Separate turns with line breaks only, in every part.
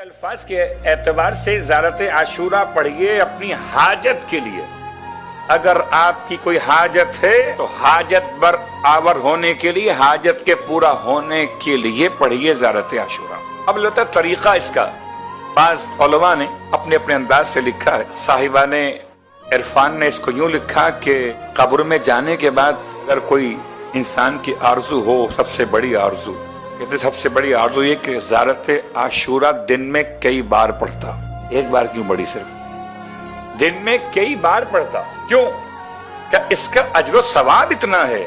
الفاظ کے اعتبار سے زیارت عاشورہ پڑھیے اپنی حاجت کے لیے. اگر آپ کی کوئی حاجت ہے تو حاجت بر آور ہونے کے لیے، حاجت کے پورا ہونے کے لیے پڑھیے زیارت عاشورہ. اب لگتا ہے طریقہ اس کا بعض علماء نے اپنے اپنے انداز سے لکھا ہے. صاحبان عرفان نے اس کو یوں لکھا کہ قبر میں جانے کے بعد اگر کوئی انسان کی آرزو ہو، سب سے بڑی آرزو، کہتے سب سے بڑی آرزو یہ کہ زیارت عاشورہ دن میں کئی بار پڑھتا. ایک بار کیوں بڑی، صرف دن میں کئی بار پڑھتا. کیوں؟ کہ اس کا اجر و ثواب اتنا ہے،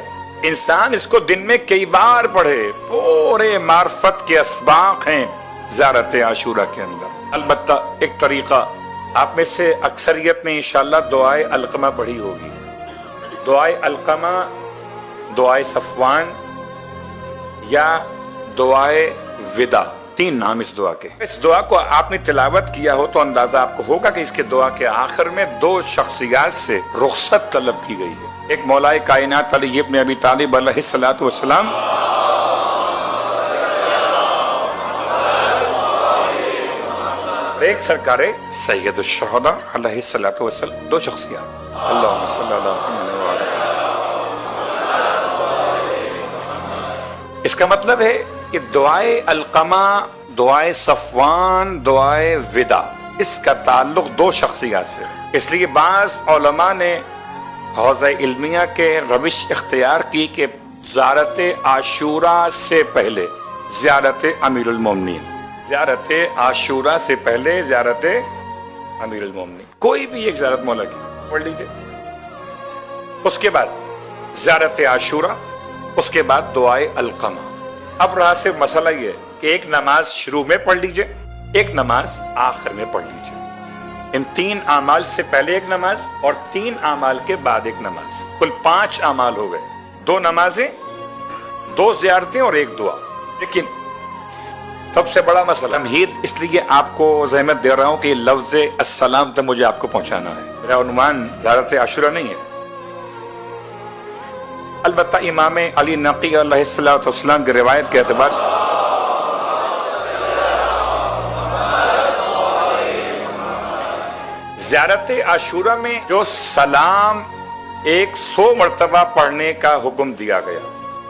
انسان اس کو دن میں کئی بار پڑھے. پورے معرفت کے اسباق ہیں زیارت عاشورہ کے اندر. البتہ ایک طریقہ، آپ میں سے اکثریت نے انشاءاللہ دعائے علقمہ پڑھی ہوگی. دعائے علقمہ، دعائے صفوان یا دعائے ودا، تین نام اس دعا کے. اس دعا کو آپ نے تلاوت کیا ہو تو اندازہ آپ کو ہوگا کہ اس کے دعا کے آخر میں دو شخصیات سے رخصت طلب کی گئی ہے. ایک مولا کائنات علی ابن ابی طالب علیہ الصلوۃ والسلام، ایک سرکار سید الشہداء علیہ الصلوۃ والسلام. دو شخصیات. اللہم صلی اللہ علیہ وسلم. اس کا مطلب ہے کہ دعائے علقمہ، دعائے صفوان، دعائے ودا، اس کا تعلق دو شخصیات سے. اس لیے بعض علماء نے حوزہ علمیہ کے روش اختیار کی کہ زیارت عاشورہ سے پہلے زیارت امیر المومنین، زیارت عاشورہ سے پہلے زیارت امیر المومنین، کوئی بھی ایک زیارت مولا کی پڑھ لیجئے. اس کے بعد زیارت عاشورہ، اس کے بعد دعائے علقمہ. اب رہا صرف مسئلہ یہ کہ ایک نماز شروع میں پڑھ لیجئے، ایک نماز آخر میں پڑھ لیجئے. ان تین اعمال سے پہلے ایک نماز اور تین اعمال کے بعد ایک نماز، کل 5 اعمال ہو گئے. 2 نمازیں، 2 زیارتیں اور ایک دعا. لیکن سب سے بڑا مسئلہ تمہید، اس لیے آپ کو زحمت دے رہا ہوں کہ لفظ السلام تک مجھے آپ کو پہنچانا ہے. میرا عنوان زیارت عاشورہ نہیں ہے. البتہ امام علی نقی علیہ السلام کی روایت کے اعتبار سے زیارت عاشورہ میں جو سلام 100 مرتبہ پڑھنے کا حکم دیا گیا،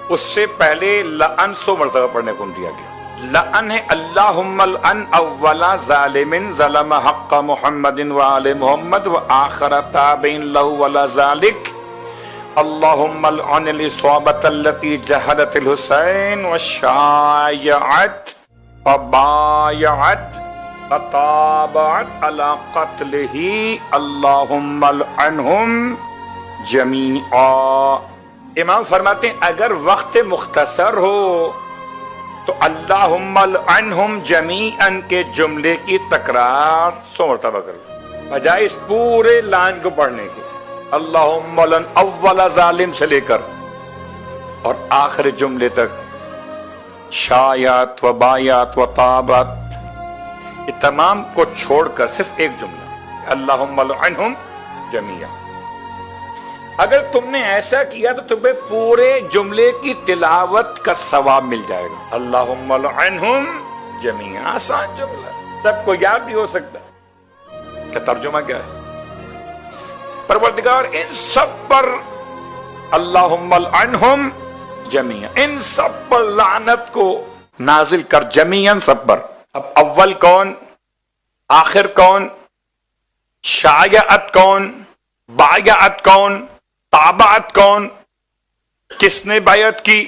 اس سے پہلے لعن 100 مرتبہ پڑھنے کا حکم دیا گیا. لعن ہے اللہم لعن اولا ظالم ظلم حق محمد وآل محمد وآخر تابعین لہ ولا ذالک. اللہم لعن الإصابة التي جہدت الحسین وشایعت وبایعت وطابعت على قتلہ اللہم لعنہم جمیعا. امام فرماتے ہیں اگر وقت مختصر ہو تو اللہم لعنہم جمیعا کے جملے کی تکرار 100 مرتبہ کرو، بجائے اس پورے لائن کو پڑھنے کے. اللہم لعن اول ظالم سے لے کر اور آخر جملے تک شایعت و بایعت و طابعت، یہ تمام کو چھوڑ کر صرف ایک جملہ اللہم لعنہم جمیعا. اگر تم نے ایسا کیا تو تمہیں پورے جملے کی تلاوت کا ثواب مل جائے گا. اللہم لعنہم جمیعا، آسان جملہ، سب کو یاد بھی ہو سکتا ہے. کیا ترجمہ کیا ہے؟ پروردگار ان سب پر اللہم لعنہم جمیعا، ان سب پر لعنت کو نازل کر، جمیعا سب پر. اب اول کون، آخر کون، شایعت کون، بایعت کون، طابعت کون، کس نے بیعت کی،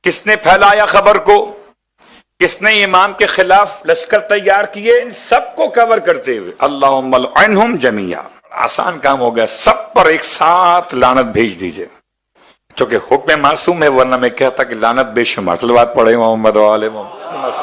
کس نے پھیلایا خبر کو، کس نے امام کے خلاف لشکر تیار کیے، ان سب کو کور کرتے ہوئے اللہم لعنہم جمیعا. آسان کام ہو گیا، سب پر ایک ساتھ لعنت بھیج دیجئے. چونکہ حکم معصوم ہے، ورنہ میں کہتا کہ لعنت بے شمار. صلوات پڑھے محمد و آل محمد.